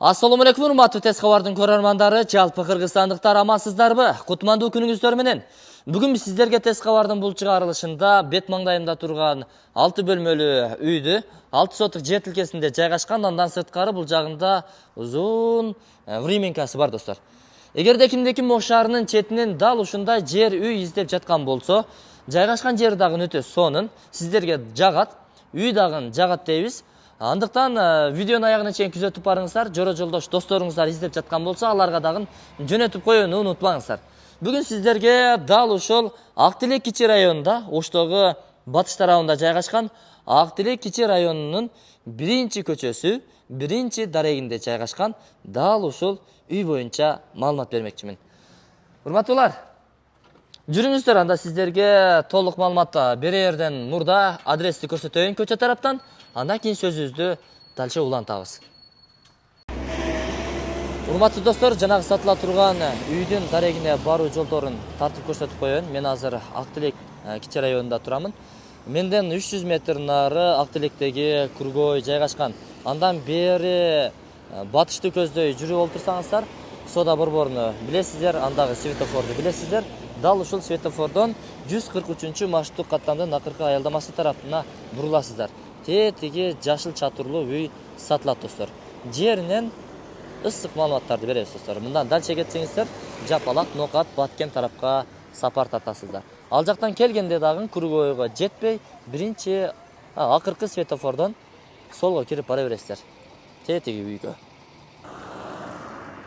Assalamu алейкум, урматтуу Тез кабардын көрөрмандары, жалпы кыргызстандыктар амансыздарбы? Кутмандуу күнүңүздөр менен. Бүгүн биз сиздерге Тез кабардын бул чыгарылышында бет маңдайында турган 6 бөлмөлүү үйдү 6 соток жер тилкесинде жайгашкан, андан сырткары бул жагында узун временкасы бар достор. Эгерде кимде-ким Ош шаарынын четинен дал ушундай жер үй издеп жаткан болсо, жайгашкан жери дагы өтө сонун, сиздерге жагат, үй дагы жагат дейбиз. Андыктан видеонун аягына чейин күзөтүп барыңыздар. Жора жолдош досторуңуздар издеп жаткан болсо, аларга дагы жөнөтүп коюуну унутпаңыздар. Бүгүн сиздерге дал ошол Ак Тилек кичи районунда, Оштогу батыш тарабында жайгашкан Ак Тилек кичи районунун биринчи көчөсү, биринчи дарегинде жайгашкан дал ушул үй боюнча маалымат бермекчимин. Урматтуулар, жүрүңүздөр, анда сиздерге толук маалымат берерден мурда адрести көрсөтөйүн көчө тараптан. Андан кийин сөзүбүздү дальше улантабыз. Урматтуу достор, жанагы сатыла турган үйдүн дарегине баруу жолдорун тартып көрсөтүп коеюн. Мен азыр Ак Тилек кичи районунда турамын. Менден 300 метр нары Ак Тилектеги Кургой жайгашкан. Андан бери батышты көздөй жүрүп олтурсаңыздар, Сода борборуну билесиздер, андагы светофорду билесиздер. Дал ушул светофордон 143 маршруттук каттамдын акыркы аялдамасы тарапына буруласыздар. Тетиги жашыл чатырлуу үй сатылат достор. Жеринен ысык маалыматтарды беребиз достор. Мындан дальше кетсеңиздер, Жапалак, Нокат, Баткен тарапка сапар тартасыздар. Ал жактан келгенде дагы Кургойго жетпей, биринчи акыркы светофордон солго кирип бара бересиздер. Тетиги үйгө.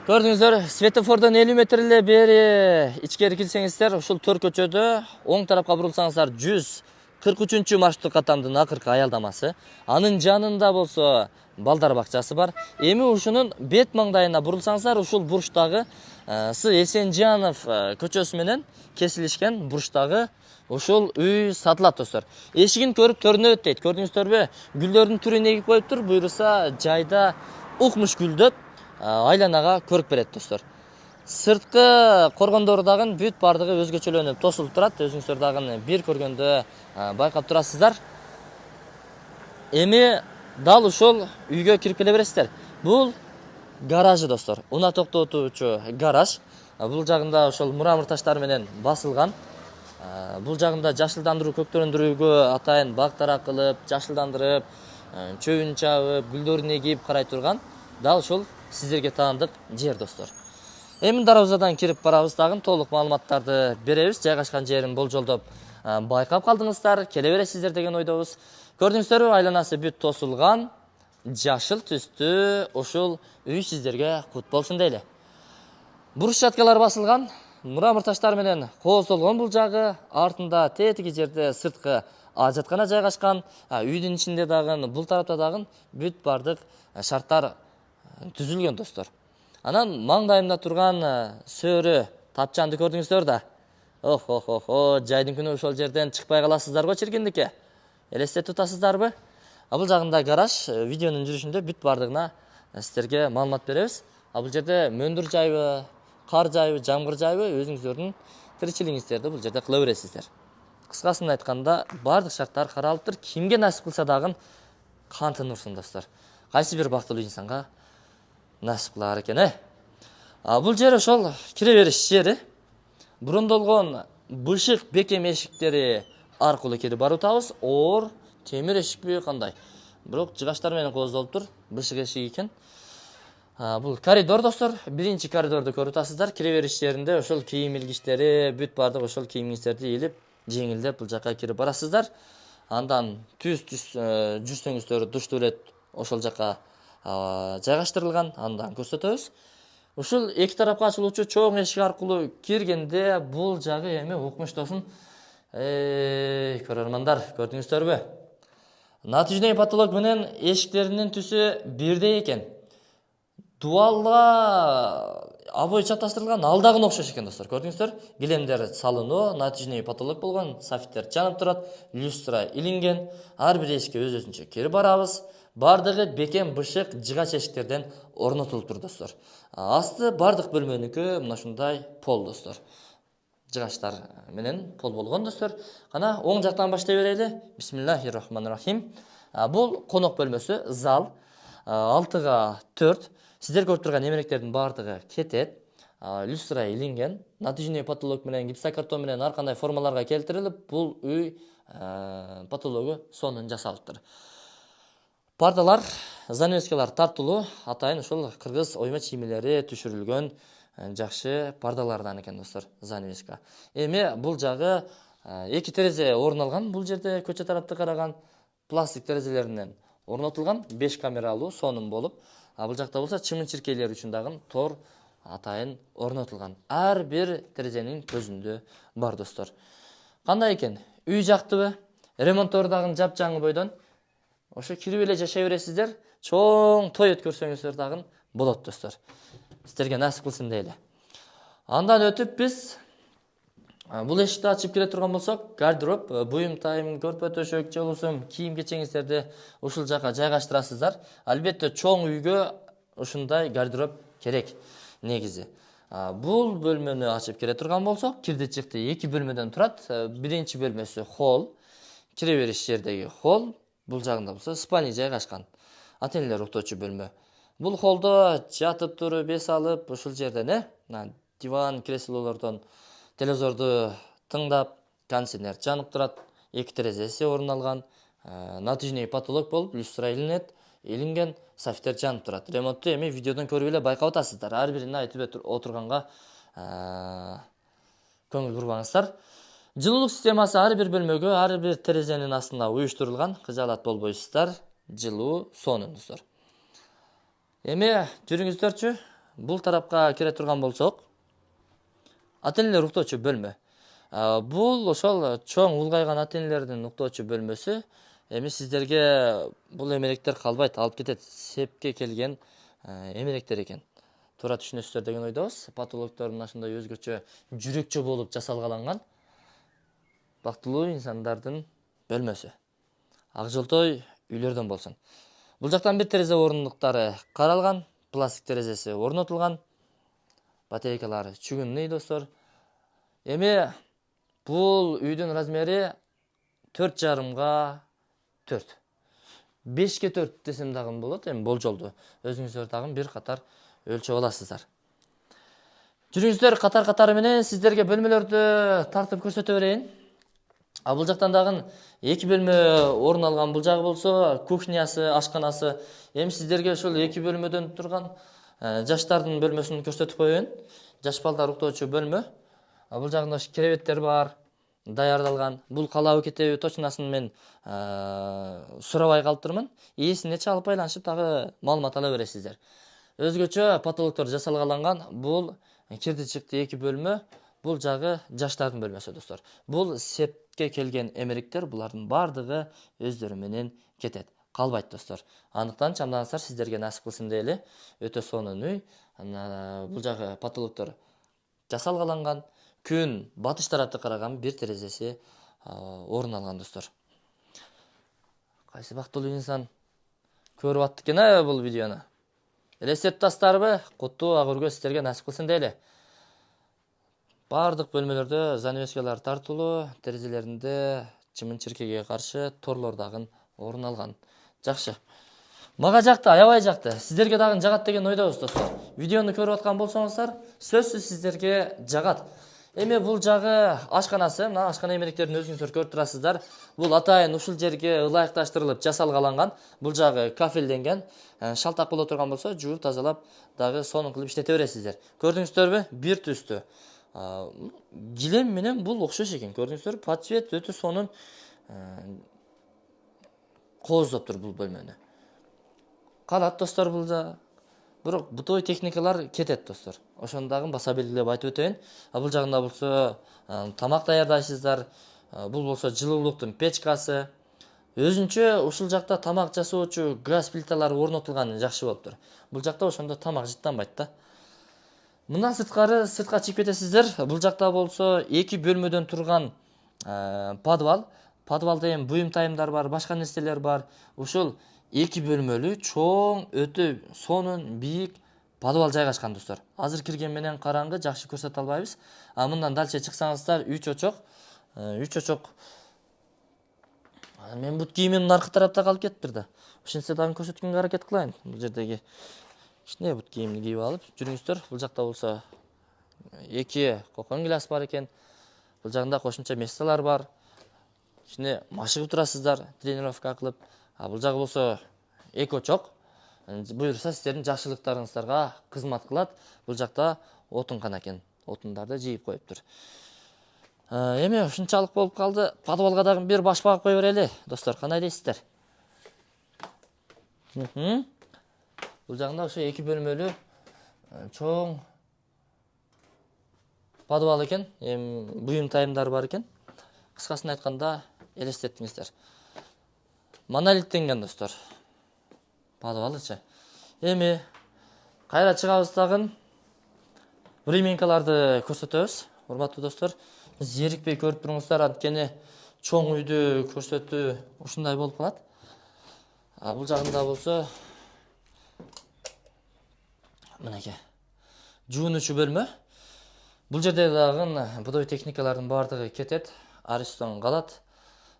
Көрдүңүздөр, светофордон 50 метр эле бери ичкери кирсеңиздер, ушул төр көчөдө оң тарапка бурулсаңыздар 143 маршруттук каттамдын акыркы аялдамасы. Анын жанында болсо балдар бакчасы бар. Эми ушунун бет маңдайына бурулсаңыздар, ушул бурчтагы С. Эсенжанов көчөсү менен кесилишкен бурчтагы ушул үй сатылат достор. Эшигин көрүп төрүнөбөт дейт. Көрдүңүздөрбү? Гүлдөрдүн түрүн эгип коюптур. Буюрса жайда укмуш гүлдөп айланага көрүк берет достор. Сырткы коргондору дагы бүт бардыгы өзгөчөлөнүп тосулуп турат. Өзүңүздөр дагы бир көргөндө байкап турасыздар. Эми дал ушул үйгө кирип келе бересиздер. Бул гаражы достор. Уна токтотуучу гараж. Бул жагында ошол мурамыр таштар менен басылган. Бул жагында жашылдандыруу, көктөрүндүрүүгө атайын бактар кылып, жашылдандырып, чөбүн чабып, гүлдөрүн эгип карай турган дал ушул сиздерге таандык жер достор. Эми дарабызадан кирип барабыз, дагы толук маалыматтарды беребиз. Жайгашкан жерин болжолдоп байкап калдыңыздар, келе бересиздер деген ойдобуз. Көрдүңүздөрбү, айланасы бүт тосулган, жашыл түстүү ушул үй сиздерге кут болсун дейли. Брусчаткалар басылган, мурамыр таштар менен кооздолгон бул жагы. Артында тетиги жерде сырткы ажаткана жайгашкан. Үйдүн ичинде дагы, бул тарапта дагы бүт бардык шарттар түзүлгөн достор. Анан маңдайымда турган сөрү тапчанды көрдүңүздөр да. Жайдын күнү ошол жерден чыкпай каласыздар го чиркиндикке. Элестетип турасыздарбы? Бул жагында гараж, видеонун жүрүшүндө бүт бардыгына сиздерге маалымат беребиз. Бул жерде мөндүр жайбы, кар жайбы, жамгыр жайбы, өзүңүздөрдүн тиричилигиңиздерди бул жерде кыла бересиздер. Кыскасын айтканда, бардык шарттар каралыптыр. Кимге насип кылса дагы кантын урсун достор. Кайсы бир бактылуу инсанга насип кылар экен, Бул жер ошол кире бериш жери. Бурундолгон бышык бекем эшиктери аркылуу кирип барыбыз. Оор темир эшикпи кандай? Бирок жыгачтар менен кооздолуптур. Бышык эшик экен. Бул коридор достор. Биринчи коридорду көрүп атасыздар. Кире бериш жеринде ошол кийим илгичтери, бүт бардык ошол кийимиңиздерди ийилип, жеңилдеп бул жакка кирип барасыздар. Андан жүрсөңүздөр душ туалет ошол жакка жайгаштырылган. Андан көрсөтөбүз. Ушул эки тарапка ачылуучу чоң эшик аркылуу киргенде бул жагы эми укмуштосун. Көрөрмандар, көрдүңүздөрбү? Натыйжный потолок менен эшиктеринин түсү бирдей экен. Дубалга обой чаташтырылган, ал дагы окшош экен достор. Көрдүңүздөр? Килемдер салынуу, натыйжный потолок болгон, софиттер жанып турат, люстра илинген. Ар бир эшикке өз-өзүнчө кирип барабыз. Бардыгы бекем бышык жыгач эшиктерден орнотулуптур достор. Асты бардык бөлмөнүкү мына ушундай пол достор. Жыгачтар менен пол болгон достор. Кана оң жактан баштай берели. Бисмиллахиррахманиррахим. Бул конок бөлмөсү, зал. 6га 4. Сиздер көрүп турган эмеректердин баардыгы кетет. Люстра илинген, натыйжный потолок менен гипсокартон менен ар кандай формаларга келтирилип, бул үй потологу сонун жасалыптыр. Пардалар, занавескалар тартылуу, атайын ушул кыргыз ойма чиймелери түшүрүлгөн жакшы пардалардан экен достор, занавеска. Эми бул жагы эки терезе орун алган, бул жерде көчө тарапты караган пластик терезелеринен орнотулган 5 камералуу сонун болуп, бул жакта болсо чымын-чиркейлер үчүн дагы тор атайын орнотулган. Ар бир терезенин көзүндө бар достор. Кандай экен? Үй жактыбы? Ремонттор дагы жапжаңы бойдон. Ошо кирип эле жашай бересиздер. Чоң той өткөрсөңүздөр дагы болот достор. Сиздерге насип кылсын дейли. Андан өтүп биз бул эшикти ачып кире турган болсок, гардероб, буюм тайм, көрпө төшөк, же болбосо кийим кечеңиздерди ушул жака жайгаштырасыздар. Албетте чоң үйгө ушундай гардероб керек негизи. Бул бөлмөнү ачып кире турган болсок, кирди чыкты 2 бөлмөдөн турат. Биринчи бөлмөсү холл, кире бериш жердеги холл, бул жагында болсо спальня жайгашкан. Ата-энелер уктоочу бөлмө. Бул холлдо жатып туруп, эс алып, ушул жерден диван, креслолордон телевизорду тыңдап, кондиционер жанып турат, 2 терезеси орун алган, натыйжный потолок болуп, люстра илинген, сафтер жанып турат. Ремонтту эми видеодон көрүп эле байкап атасыздар. Ар бирине айтып отурганга көңүл бурбаңыздар. Жылуулук системасы ар бир бөлмөгө, ар бир терезенин астына уюштурулган. Кыжаалат болбойсуздар. Жылуу сонун достор. Эми жүрүңүздөрчү, бул тарапка кире турган болсок, ата-энелер уктоочу бөлмө. Бул ошол чоң улгайган ата-энелердин уктоочу бөлмөсү. Эми сиздерге бул эмеректер калбайт, алып кетет. Сепке келген эмеректер экен. Туура түшүнөсүздөр деген ойдобуз. Потолокторун ошондой өзгөчө жүрөкчө болуп жасалгаланган. Бактылуу инсандардын бөлмөсү. Ак жолтой үйлөрдөн болсун. Бул жактан бир терезе орундуктары каралган, пластик терезеси орнотулган. Батарейкалары чүгүнный достор. Эми бул үйдүн размери 4,5 4. 5 4 десем дагы болот, эми болжолду. Өзүңүздөр дагы бир катар өлчөп аласыздар. Жүрүңүздөр катар-катары менен сиздерге бөлмөлөрдү тартып көрсөтө берейин. Бул жактан дагы 2 бөлмө орун алган. Бул жагы болсо кухнясы, ашканасы. Эми сиздерге ошол 2 бөлмөдөн турган жаштардын бөлмөсүн көрсөтүп коеюн. Жаш балдар уктоочу бөлмө. Бул жагында керебеттер бар, даярдалган. Бул калабы кетеби точносын мен сурабай калыптырмын. Ээсине чалып байланышып дагы маалымат ала бересиздер. Өзгөчө потолоктор жасалгаланган. Бул кирди чыкты 2 бөлмө. Бул жагы жаштардын бөлмөсү достор. Бул сепке келген эмеректер, булардын баардыгы өздөрү менен кетет. Калбайт достор. Андыктан чамдаңыздар, сиздерге насип кылсын дейли. Өтө сонун үй. Бул жагы потолоктор жасалгаланган. Күн батыш тарапты караган, бир терезеси орун алган достор. Кайсы бактылуу инсан көрүп аттык экен бул видеону. Элестетип тастарбы? Куттуу ак өргө сиздерге насип кылсын дейли. Бардык бөлмөлөрдө занавескалар тартылуу, терезелеринде чымын-чиркеге каршы торлор дагы орун алган. Жакшы. Мага жакты, аябай жакты. Сиздерге дагы жагат деген ойдобуз достор. Видеону көрүп аткан болсоңуздар, сөзсүз сиздерге жагат. Эми бул жагы ашканасы, мына ашкана эмеректерин өзүңүздөр көрүп турасыздар. Бул атайын ушул жерге ылайыкташтырылып жасалгаланган. Бул жагы кафелденген. Шалтак боло турган болсо, жууп тазалап дагы сонун кылып иштете бересиздер. Көрдүңүздөрбү? Бир түстүү. Килем менен бул окшош экен. Көрдүңүздөрбү? Подсвет өтө сонун кооздоптур бул бөлмөнү. Калат достор бул да. Бирок бутовой техникалар кетет достор. Ошону дагы баса белгилеп айтып өтөйүн. Бул жагында болсо тамак даярдайсыздар. Бул болсо жылуулуктун печкасы. Өзүнчө ушул жакта тамак жасоочу газ плиталары орнотулганы жакшы болуптур. Бул жакта ошондо тамак жыттанбайт да. Мына сыртка чыгып кетесиздер. Бул жакта болсо 2 бөлмөдөн турган подвал. Подвалда эми буюм тайымдар бар, башка нерселер бар. Ушул 2 бөлмөлүү чоң, өтө сонун, бийик подвал жайгашкан достор. Азыр кирген менен караңгы, жакшы көрсөтө албайбыз. Мындан дальше чыксаңыздар, 3 очок. 3 очок. Мен бут кийимим аркы тарапта калып кетиптир да. Ошентсе дагы көрсөткөнгө аракет кылайын. Бул жердеги кичине бут кийимди кийип алып жүрүңүздөр. Бул жакта болсо 2 кокон класс бар экен. Бул жагында кошумча месталар бар. Кичине машыгып турасыздар, тренировка кылып. Бул жагы болсо эки очок. Буюрса сиздердин жакшылыктарыңыздарга кызмат кылат. Бул жакта отункана экен. Отундарды жийип коюптур. Эми ушунчалык болуп калды. Подвалга дагы бир баш багып кое берели, достор. Кандай дейсиздер? Бул жагында ошо 2 бөлмөлүү чоң подвал экен. Буюм тайымдары бар экен. Кыскасын айтканда, элестеттиңиздер. Монолиттенген, достор. Подвалычы. Эми кайра чыгабыз дагы временкаларды көрсөтөбүз. Урматтуу достор, зерикпей көрүп туруңуздар, анткени чоң үйдү көрсөтүү ушундай болуп калат. Бул жагында болсо мынакей жуунуучу бөлмө. Бул жерде дагы будой техникалардын баардыгы кетет. Аристон калат.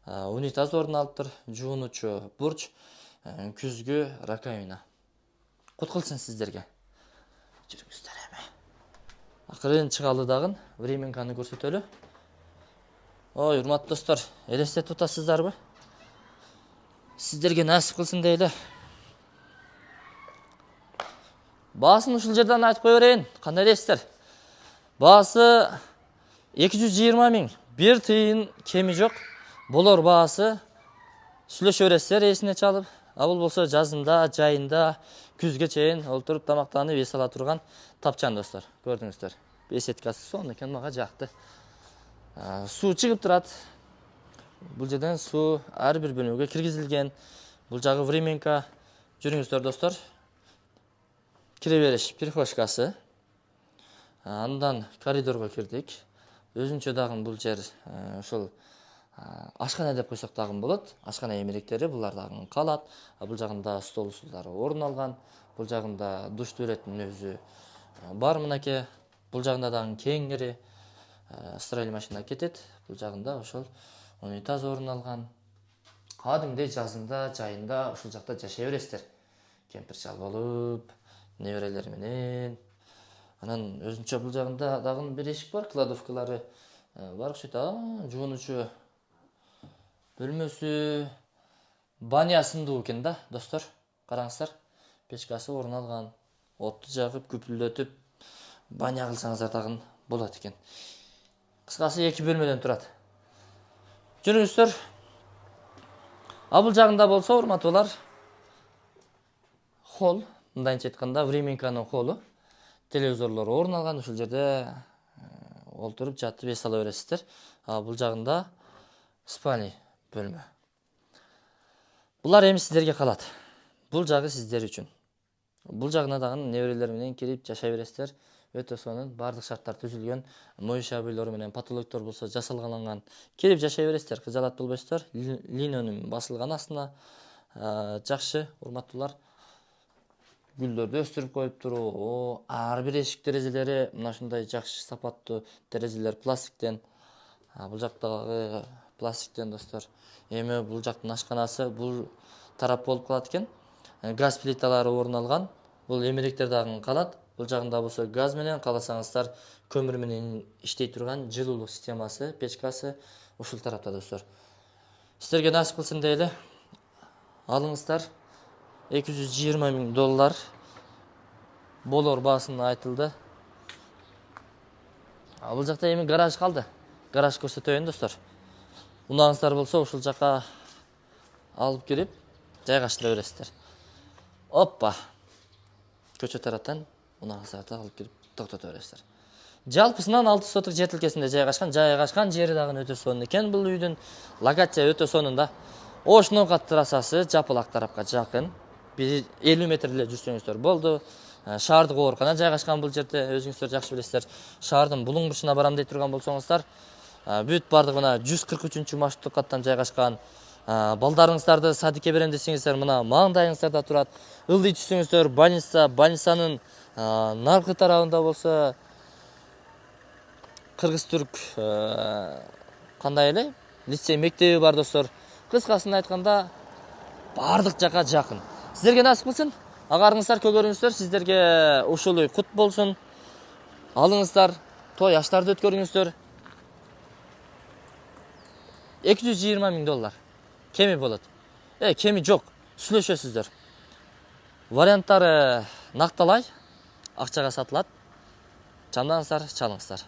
Унитаз орун алыптыр, жуунуучу бурч, күзгү раковина. Кут кылсын сиздерге. Жүрүңүздөр эми. Акырын чыгалы дагы временканы көрсөтөлү. Ой, урматтуу достор, элестетип атасыздарбы? Сиздерге насип кылсын дейли. Баасын ушул жерден айтып кое берейин. Кандай дейсиздер? Баасы 220 миң. Бир тыйын кеми жок. Болор баасы сүйлөшө бересиздер эсине чалып. Бул болсо жазында, жайында, күзгө чейин олтуруп тамактанып эс ала турган тапчан, достор. Көрдүңүздөр. Беседкасы сонун экен, мага жакты. Суу чыгып турат. Бул жерден суу ар бир бөлмөгө киргизилген. Бул жагы временка. Жүрүңүздөр, достор. Кире бериш прихожкасы. Андан коридорго кирдик. Өзүнчө дагы бул жер ошол ашкана деп койсок дагы болот. Ашкана эмеректери булар дагы калат. Бул жагында стол устулдары орун алган. Бул жагында душ туалеттин өзү бар мынакей. Бул жагында дагы кеңири стиральный машина кетет. Бул жагында ошол унитаз орун алган. Кадимдей жазында, жайында ушул жакта жашай бересиздер. Кемпир шал болуп, неберелер менен. Анан өзүнчө бул жагында дагы бир эшик бар, кладовкалары бар окшойт. Жуунуучу бөлмөсү баня сындуу экен да, достор. Караңыздар, печкасы орун алган. Отту жагып, күпүлдөтүп баня кылсаңыздар дагы болот экен. Кыскасы 2 бөлмөдөн турат. Жүрүңүздөр. Бул жагында болсо, урматтуулар, холл, мындайча айтканда, временканын холлу. Телевизорлор орун алган, ушул жерде олтуруп жатып эс ала бересиздер. Бул жагында спальный бөлмө. Булар эми сиздерге калат. Бул жагы сиздер үчүн. Бул жагына дагы неберелер менен кирип жашай бересиздер. Өтө сонун, бардык шарттар түзүлгөн. Моюш абыйлар менен патологдор болсо жасалган. Кирип жашай бересиздер, кыжалат болбойсуздар. Линонум басылган астына. Жакшы, урматтуулар. Гүлдөрдү өстүрүп коюптур. Ар бир эшик терезелери мына ушундай жакшы сапаттуу терезелер пластиктен. Бул жактагы пластиктен, достор. Эми бул жактын ашканасы бул тарап болуп калат экен. Газ плиталары орун алган. Бул эмеректер дагы калат. Бул жагында болсо газ менен, кааласаңыздар көмүр менен иштей турган жылуулук системасы, печкасы ушул тарапта, достор. Сиздерге насип кылсын дейли. Алыңыздар. $220 миң болор баасын айтылды. Бул жакта эми гараж калды. Гараж көрсөтөйүн, достор. Унагыңыздар болсо ушул жака алып кирип жайгаштыра бересиздер. Оппа. Көчө тараптан унагыңыздарды алып кирип токтото бересиздер. Жалпысынан 6 соток жер тилкесинде жайгашкан жери дагы өтө сонун экен бул үйдүн. Локация өтө сонун да. Ош Ноокат трассасы Жапалак тарапка жакын. 50 метр эле жүрсөңүздөр болду. Шаардык оорукана жайгашкан бул жерде, өзүңүздөр жакшы билесиздер. Шаардын булуң бурчуна барам дей турган болсоңуздар, бүт бардыгы мына 143 маршруттук каттан жайгашкан. Балдарыңыздарды садикке берем десеңиздер, мына маңдайыңыздарда турат. Ылдый түшсөңүздөр, больницанын наркы тарабында болсо кыргыз-түрк кандай эле лицей мектеби бар, достор. Кыскасын айтканда бардык жака жакын. Сиздерге насип кылсын. Агарыңыздар көгөрүңүздөр, сиздерге ушул үй кут болсун. Алыңыздар, той аштарды өткөрүңүздөр. $220.000 кеми болот. Кеми жок, сүйлөшөсүздөр. Варианттары накталай, акчага сатылат. Чамдаңыздар, чалыңыздар.